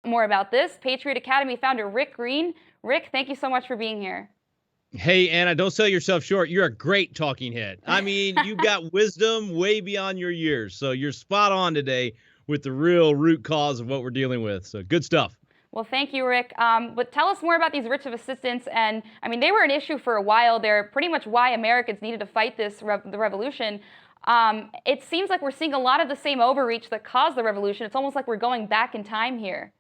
more about this, Patriot Academy founder Rick Green. Rick, thank you so much for being here. Hey, Anna, don't sell yourself short. You're a great talking head. I mean, you got wisdom way beyond your years. So you're spot on today with the real root cause of what we're dealing with. So good stuff. Well, thank you, Rick. But tell us more about these writs of assistance. And I mean, they were an issue for a while. They're pretty much why Americans needed to fight the revolution. It seems like we're seeing a lot of the same overreach that caused the revolution. It's almost like we're going back in time here.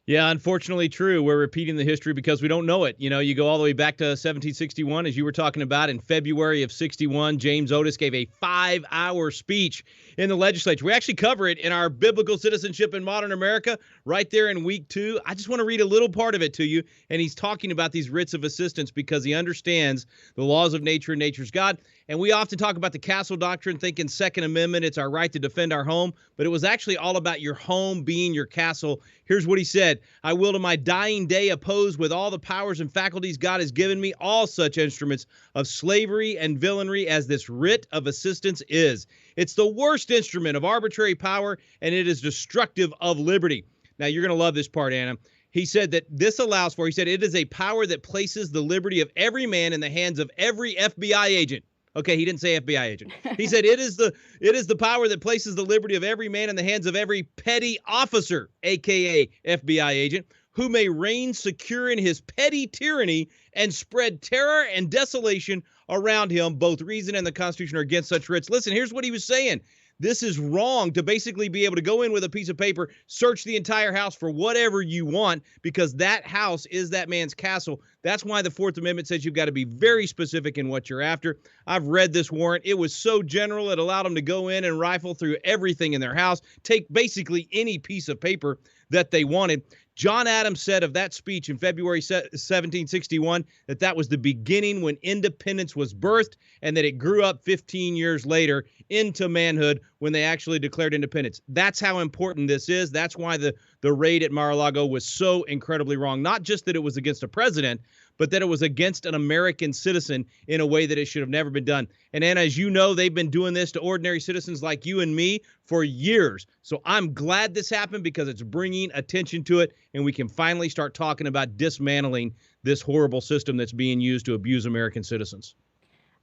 Yeah, unfortunately true. We're repeating the history because we don't know it. You know, you go all the way back to 1761, as you were talking about. In February of 61, James Otis gave a 5-hour speech in the legislature. We actually cover it in our Biblical Citizenship in Modern America right there in week 2. I just want to read a little part of it to you. And he's talking about these writs of assistance because he understands the laws of nature and nature's God. And we often talk about the castle doctrine, thinking Second Amendment, it's our right to defend our home. But it was actually all about your home being your castle. Here's what he said. I will to my dying day oppose with all the powers and faculties God has given me all such instruments of slavery and villainy as this writ of assistance is. It's the worst instrument of arbitrary power, and it is destructive of liberty. Now, you're going to love this part, Anna. He said that this allows for, he said, it is a power that places the liberty of every man in the hands of every FBI agent. Okay, he didn't say FBI agent. He said it is the power that places the liberty of every man in the hands of every petty officer, aka FBI agent, who may reign secure in his petty tyranny and spread terror and desolation around him. Both reason and the Constitution are against such writs. Listen, here's what he was saying. This is wrong to basically be able to go in with a piece of paper, search the entire house for whatever you want, because that house is that man's castle. That's why the Fourth Amendment says you've got to be very specific in what you're after. I've read this warrant. It was so general, it allowed them to go in and rifle through everything in their house, take basically any piece of paper that they wanted. John Adams said of that speech in February 1761 that that was the beginning when independence was birthed, and that it grew up 15 years later into manhood when they actually declared independence. That's how important this is. That's why the raid at Mar-a-Lago was so incredibly wrong. Not just that it was against a president, but that it was against an American citizen in a way that it should have never been done. And Anna, as you know, they've been doing this to ordinary citizens like you and me for years. So I'm glad this happened because it's bringing attention to it, and we can finally start talking about dismantling this horrible system that's being used to abuse American citizens.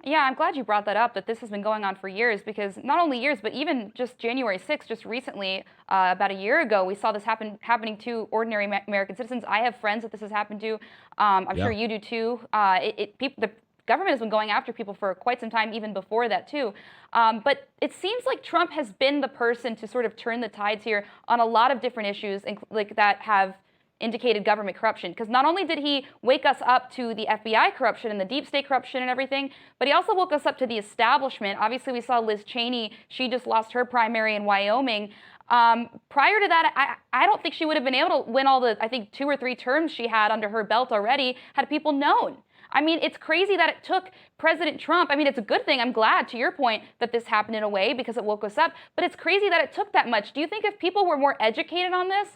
Yeah, I'm glad you brought that up, that this has been going on for years, because not only years, but even just January 6th, just recently, about a year ago, we saw this happening to ordinary American citizens. I have friends that this has happened to. I'm sure you do too. The government has been going after people for quite some time, even before that too. But it seems like Trump has been the person to sort of turn the tides here on a lot of different issues, like that have indicated government corruption, because not only did he wake us up to the FBI corruption and the deep state corruption and everything, but he also woke us up to the establishment. Obviously, we saw Liz Cheney. She just lost her primary in Wyoming. Prior to that, I don't think she would have been able to win all the, I think, 2 or 3 terms she had under her belt already, had people known. I mean, it's crazy that it took President Trump. I mean, it's a good thing. I'm glad, to your point, that this happened in a way because it woke us up. But it's crazy that it took that much. Do you think if people were more educated on this,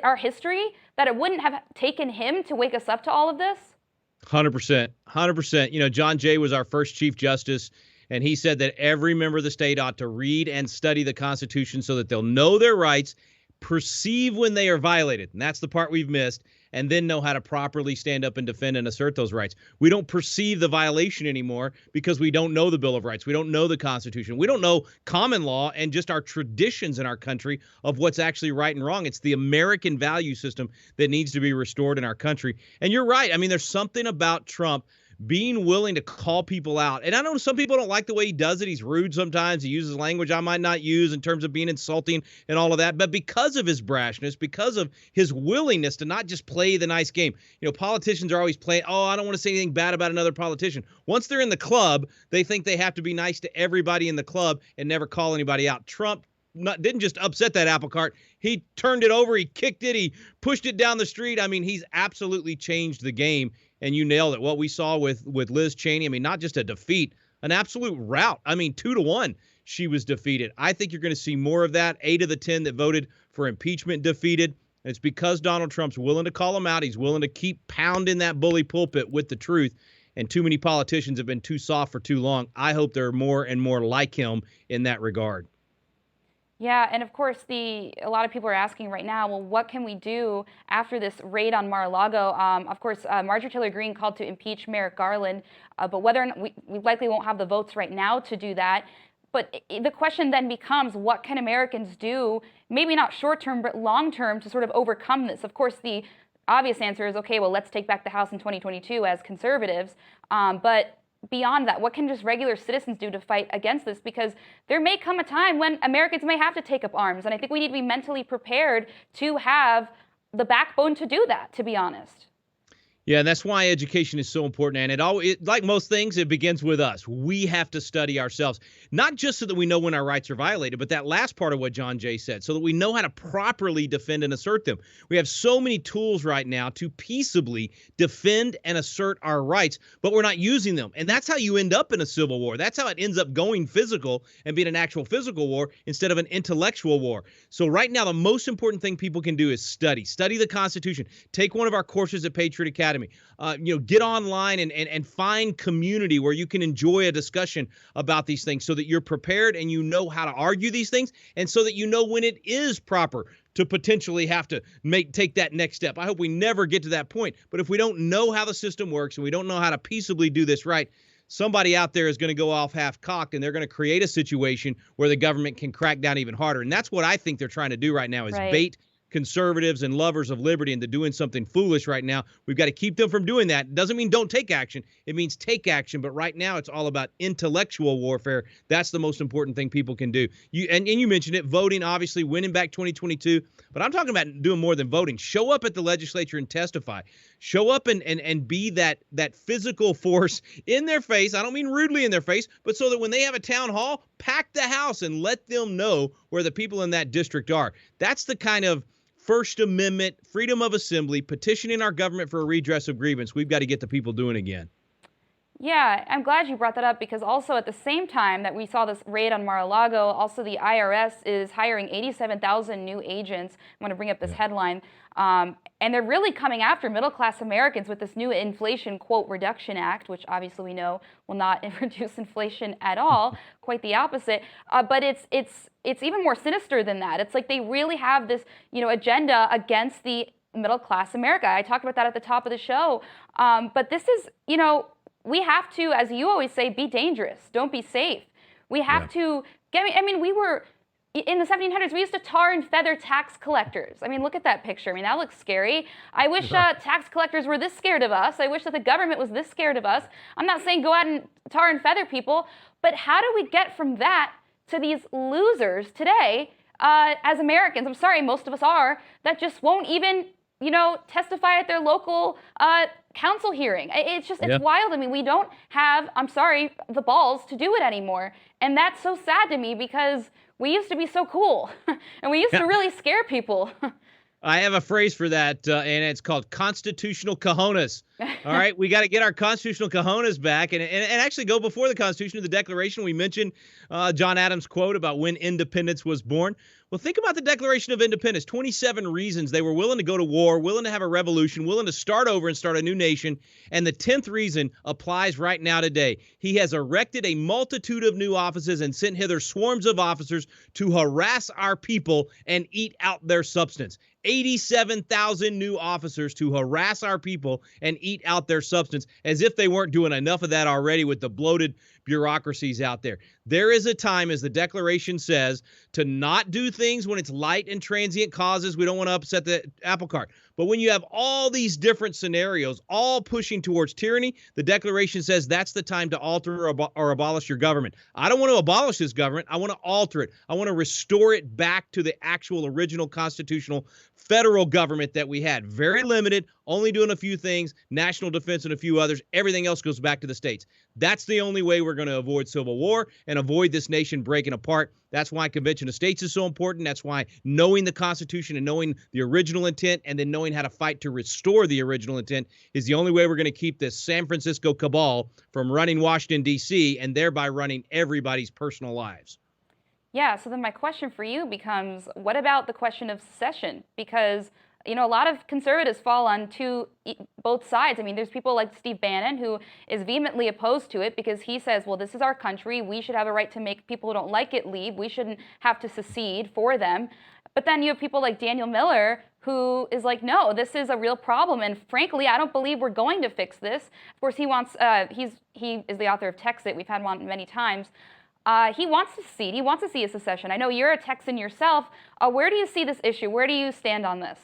our history, that it wouldn't have taken him to wake us up to all of this? 100%. 100%. You know, John Jay was our first Chief Justice, and he said that every member of the state ought to read and study the Constitution so that they'll know their rights, perceive when they are violated. And that's the part we've missed. And then know how to properly stand up and defend and assert those rights. We don't perceive the violation anymore because we don't know the Bill of Rights. We don't know the Constitution. We don't know common law and just our traditions in our country of what's actually right and wrong. It's the American value system that needs to be restored in our country. And you're right. I mean, there's something about Trump being willing to call people out. And I know some people don't like the way he does it. He's rude sometimes. He uses language I might not use in terms of being insulting and all of that. But because of his brashness, because of his willingness to not just play the nice game. You know, politicians are always playing, oh, I don't want to say anything bad about another politician. Once they're in the club, they think they have to be nice to everybody in the club and never call anybody out. Trump didn't just upset that apple cart. He turned it over. He kicked it. He pushed it down the street. I mean, he's absolutely changed the game. And you nailed it. What we saw with Liz Cheney, I mean, not just a defeat, an absolute rout. I mean, 2-1, she was defeated. I think you're going to see more of that. 8 of the 10 that voted for impeachment defeated. And it's because Donald Trump's willing to call them out. He's willing to keep pounding that bully pulpit with the truth. And too many politicians have been too soft for too long. I hope there are more and more like him in that regard. Yeah, and of course, a lot of people are asking right now, well, what can we do after this raid on Mar-a-Lago? Of course, Marjorie Taylor Greene called to impeach Merrick Garland, but whether or not we likely won't have the votes right now to do that. But the question then becomes, what can Americans do, maybe not short term, but long term, to sort of overcome this? Of course, the obvious answer is, okay, well, let's take back the House in 2022 as conservatives. But beyond that, what can just regular citizens do to fight against this? Because there may come a time when Americans may have to take up arms. And I think we need to be mentally prepared to have the backbone to do that, to be honest. Yeah, and that's why education is so important. And like most things, it begins with us. We have to study ourselves, not just so that we know when our rights are violated, but that last part of what John Jay said, so that we know how to properly defend and assert them. We have so many tools right now to peaceably defend and assert our rights, but we're not using them. And that's how you end up in a civil war. That's how it ends up going physical and being an actual physical war instead of an intellectual war. So right now, the most important thing people can do is study the Constitution. Take one of our courses at Patriot Academy. Get online and find community where you can enjoy a discussion about these things so that you're prepared and you know how to argue these things, and so that you know when it is proper to potentially have to take that next step. I hope we never get to that point. But if we don't know how the system works and we don't know how to peaceably do this right, somebody out there is going to go off half-cocked, and they're going to create a situation where the government can crack down even harder. And that's what I think they're trying to do right now, is bait conservatives and lovers of liberty into doing something foolish right now. We've got to keep them from doing that. It doesn't mean don't take action. It means take action. But right now, it's all about intellectual warfare. That's the most important thing people can do. You mentioned it, voting, obviously winning back 2022. But I'm talking about doing more than voting. Show up at the legislature and testify. Show up and be that physical force in their face. I don't mean rudely in their face, but so that when they have a town hall, pack the house and let them know where the people in that district are. That's the kind of First Amendment, freedom of assembly, petitioning our government for a redress of grievance we've got to get the people doing again. Yeah, I'm glad you brought that up, because also at the same time that we saw this raid on Mar-a-Lago, also the IRS is hiring 87,000 new agents. I'm going to bring up this headline. And they're really coming after middle-class Americans with this new Inflation, quote, Reduction Act, which obviously we know will not reduce inflation at all, quite the opposite. But it's even more sinister than that. It's like they really have this, agenda against the middle-class America. I talked about that at the top of the show. But this is, we have to, as you always say, be dangerous. Don't be safe. We have to we were in the 1700s, we used to tar and feather tax collectors. I mean, look at that picture. I mean, that looks scary. I wish tax collectors were this scared of us. I wish that the government was this scared of us. I'm not saying go out and tar and feather people, but how do we get from that to these losers today as Americans? I'm sorry, most of us are, that just won't even, testify at their local council hearing. It's just, it's wild. I mean, we don't have, I'm sorry, the balls to do it anymore. And that's so sad to me, because we used to be so cool and we used to really scare people. I have a phrase for that, and it's called constitutional cojones. All right, we got to get our constitutional cojones back and actually go before the Constitution to the Declaration. We mentioned John Adams' quote about when independence was born. Well, think about the Declaration of Independence. 27 reasons they were willing to go to war, willing to have a revolution, willing to start over and start a new nation. And the 10th reason applies right now today. He has erected a multitude of new offices and sent hither swarms of officers to harass our people and eat out their substance. 87,000 new officers to harass our people and eat out their substance, as if they weren't doing enough of that already with the bloated bureaucracies out there. There is a time, as the Declaration says, to not do things when it's light and transient causes. We don't want to upset the apple cart. But when you have all these different scenarios, all pushing towards tyranny, the Declaration says that's the time to alter or abolish your government. I don't want to abolish this government. I want to alter it. I want to restore it back to the actual original constitutional federal government that we had. Very limited, only doing a few things, national defense and a few others. Everything else goes back to the states. That's the only way we're going to avoid civil war and avoid this nation breaking apart. That's why Convention of States is so important. That's why knowing the Constitution and knowing the original intent and then knowing how to fight to restore the original intent is the only way we're going to keep this San Francisco cabal from running Washington, D.C., and thereby running everybody's personal lives. Yeah, so then my question for you becomes, what about the question of secession? Because A lot of conservatives fall on both sides. I mean, there's people like Steve Bannon who is vehemently opposed to it because he says, well, this is our country. We should have a right to make people who don't like it leave. We shouldn't have to secede for them. But then you have people like Daniel Miller who is like, no, this is a real problem. And frankly, I don't believe we're going to fix this. Of course, he is the author of Texit. We've had him on many times. He wants to secede. He wants to see a secession. I know you're a Texan yourself. Where do you see this issue? Where do you stand on this?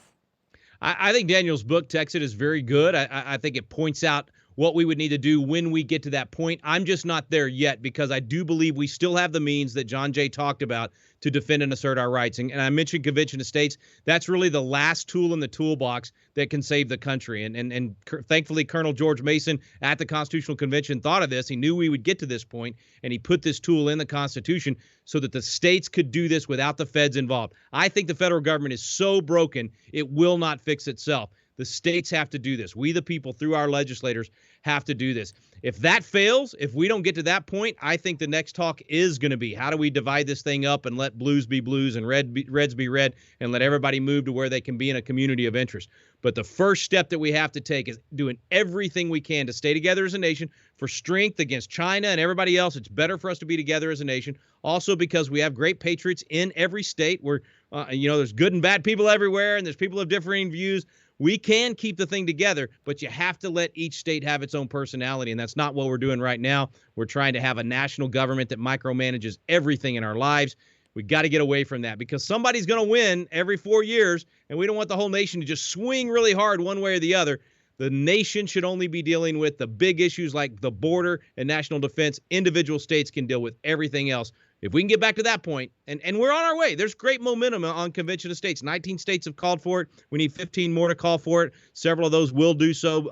I think Daniel's book, Texit, is very good. I think it points out what we would need to do when we get to that point. I'm just not there yet because I do believe we still have the means that John Jay talked about to defend and assert our rights. And I mentioned Convention of States. That's really the last tool in the toolbox that can save the country. And thankfully, Colonel George Mason at the Constitutional Convention thought of this. He knew we would get to this point, and he put this tool in the Constitution so that the states could do this without the feds involved. I think the federal government is so broken, it will not fix itself. The states have to do this. We, the people, through our legislators, have to do this. If that fails, if we don't get to that point, I think the next talk is going to be how do we divide this thing up and let blues be blues and reds be red and let everybody move to where they can be in a community of interest. But the first step that we have to take is doing everything we can to stay together as a nation for strength against China and everybody else. It's better for us to be together as a nation. Also because we have great patriots in every state where, there's good and bad people everywhere and there's people of differing views. We can keep the thing together, but you have to let each state have its own personality, and that's not what we're doing right now. We're trying to have a national government that micromanages everything in our lives. We got to get away from that because somebody's going to win every 4 years, and we don't want the whole nation to just swing really hard one way or the other. The nation should only be dealing with the big issues like the border and national defense. Individual states can deal with everything else. If we can get back to that point, and we're on our way. There's great momentum on Convention of States. 19 states have called for it. We need 15 more to call for it. Several of those will do so,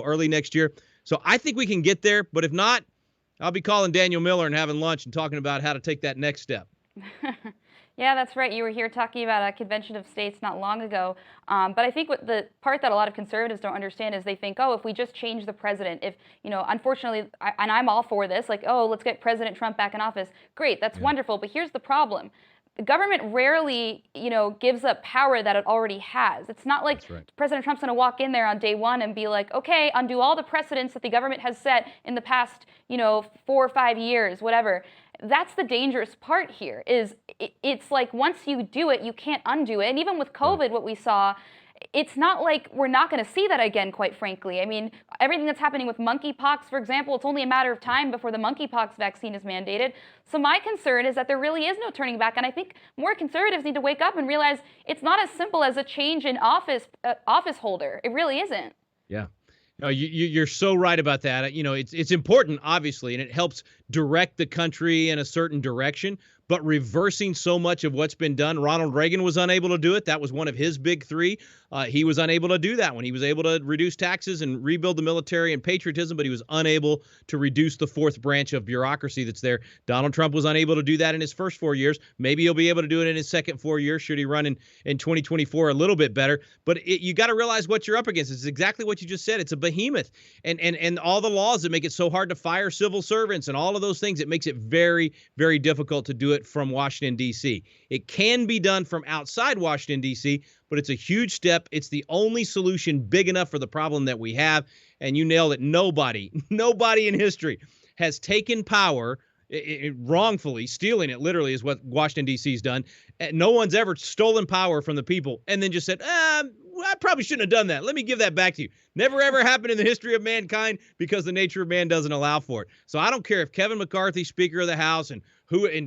early next year. So I think we can get there. But if not, I'll be calling Daniel Miller and having lunch and talking about how to take that next step. Yeah, that's right. You were here talking about a convention of states not long ago. But I think what the part that a lot of conservatives don't understand is they think, if we just change the president, unfortunately, and I'm all for this, like, let's get President Trump back in office. Great, that's wonderful. But here's the problem. The government rarely, gives up power that it already has. It's not like President Trump's going to walk in there on day one and be like, okay, undo all the precedents that the government has set in the past, 4 or 5 years, whatever. That's the dangerous part here is it's like once you do it, you can't undo it. And even with COVID, what we saw, it's not like we're not going to see that again, quite frankly. I mean, everything that's happening with monkeypox, for example, it's only a matter of time before the monkeypox vaccine is mandated. So my concern is that there really is no turning back. And I think more conservatives need to wake up and realize it's not as simple as a change in office holder. It really isn't. Yeah. No, you're so right about that. It's important, obviously, and it helps direct the country in a certain direction. But reversing so much of what's been done, Ronald Reagan was unable to do it. That was one of his big three. He was unable to do that when he was able to reduce taxes and rebuild the military and patriotism, but he was unable to reduce the fourth branch of bureaucracy that's there. Donald Trump was unable to do that in his first 4 years. Maybe he'll be able to do it in his second 4 years, should he run in 2024 a little bit better. But you got to realize what you're up against. It's exactly what you just said. It's a behemoth. And all the laws that make it so hard to fire civil servants and all of those things, it makes it very, very difficult to do it from Washington, D.C. It can be done from outside Washington, D.C., but it's a huge step. It's the only solution big enough for the problem that we have. And you nailed it. Nobody in history has taken power wrongfully. Stealing it literally is what Washington, D.C.'s done. No one's ever stolen power from the people and then just said, I probably shouldn't have done that. Let me give that back to you. Never, ever happened in the history of mankind because the nature of man doesn't allow for it. So I don't care if Kevin McCarthy, Speaker of the House, and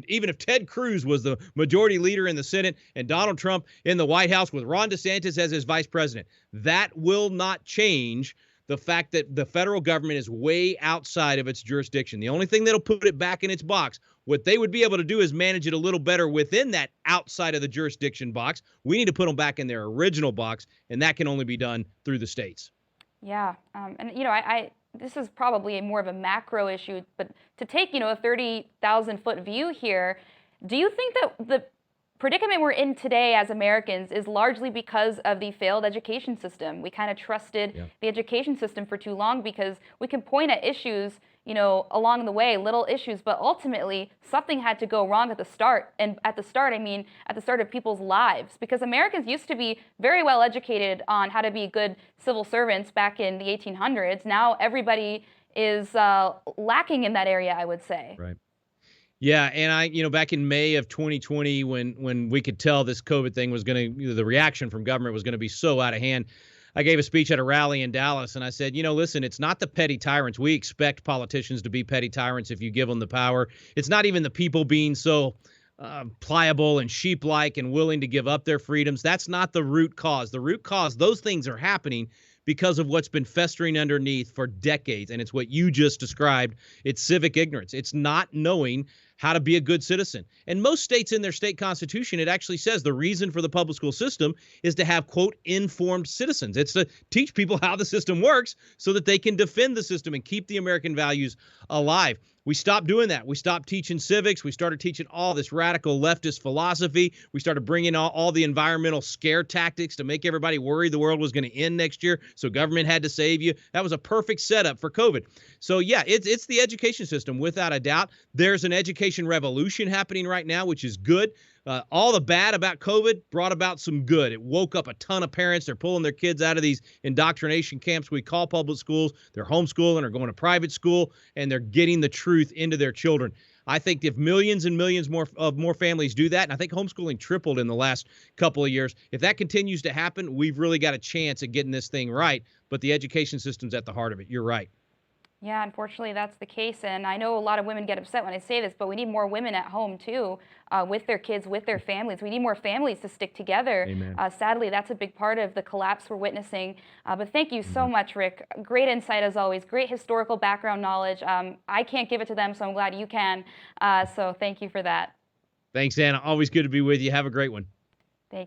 even if Ted Cruz was the majority leader in the Senate and Donald Trump in the White House with Ron DeSantis as his vice president, that will not change the fact that the federal government is way outside of its jurisdiction. The only thing that'll put it back in its box, what they would be able to do is manage it a little better within that outside of the jurisdiction box. We need to put them back in their original box, and that can only be done through the states. Yeah. This is probably more of a macro issue, but to take, a 30,000-foot view here, do you think that the predicament we're in today as Americans is largely because of the failed education system? We kind of trusted the education system for too long because we can point at issues, along the way, little issues, but ultimately something had to go wrong at the start. And at the start, I mean, at the start of people's lives, because Americans used to be very well educated on how to be good civil servants back in the 1800s. Now everybody is lacking in that area, I would say. Right. Yeah, and back in May of 2020, when we could tell this COVID thing was going to, the reaction from government was going to be so out of hand, I gave a speech at a rally in Dallas, and I said, listen, it's not the petty tyrants. We expect politicians to be petty tyrants if you give them the power. It's not even the people being so pliable and sheep-like and willing to give up their freedoms. That's not the root cause. The root cause, those things are happening because of what's been festering underneath for decades. And it's what you just described. It's civic ignorance. It's not knowing how to be a good citizen. And most states in their state constitution, it actually says the reason for the public school system is to have, quote, informed citizens. It's to teach people how the system works so that they can defend the system and keep the American values alive. We stopped doing that. We stopped teaching civics. We started teaching all this radical leftist philosophy. We started bringing all the environmental scare tactics to make everybody worry the world was going to end next year, so government had to save you. That was a perfect setup for COVID. So, yeah, it's the education system, without a doubt. There's an education revolution happening right now, which is good. All the bad about COVID brought about some good. It woke up a ton of parents. They're pulling their kids out of these indoctrination camps we call public schools. They're homeschooling or going to private school, and they're getting the truth into their children. I think if millions and millions more families do that, and I think homeschooling tripled in the last couple of years, if that continues to happen, we've really got a chance at getting this thing right. But the education system's at the heart of it. You're right. Yeah, unfortunately, that's the case. And I know a lot of women get upset when I say this, but we need more women at home, too, with their kids, with their families. We need more families to stick together. Amen. Sadly, that's a big part of the collapse we're witnessing. But thank you so much, Rick. Great insight, as always. Great historical background knowledge. I can't give it to them, so I'm glad you can. So thank you for that. Thanks, Anna. Always good to be with you. Have a great one.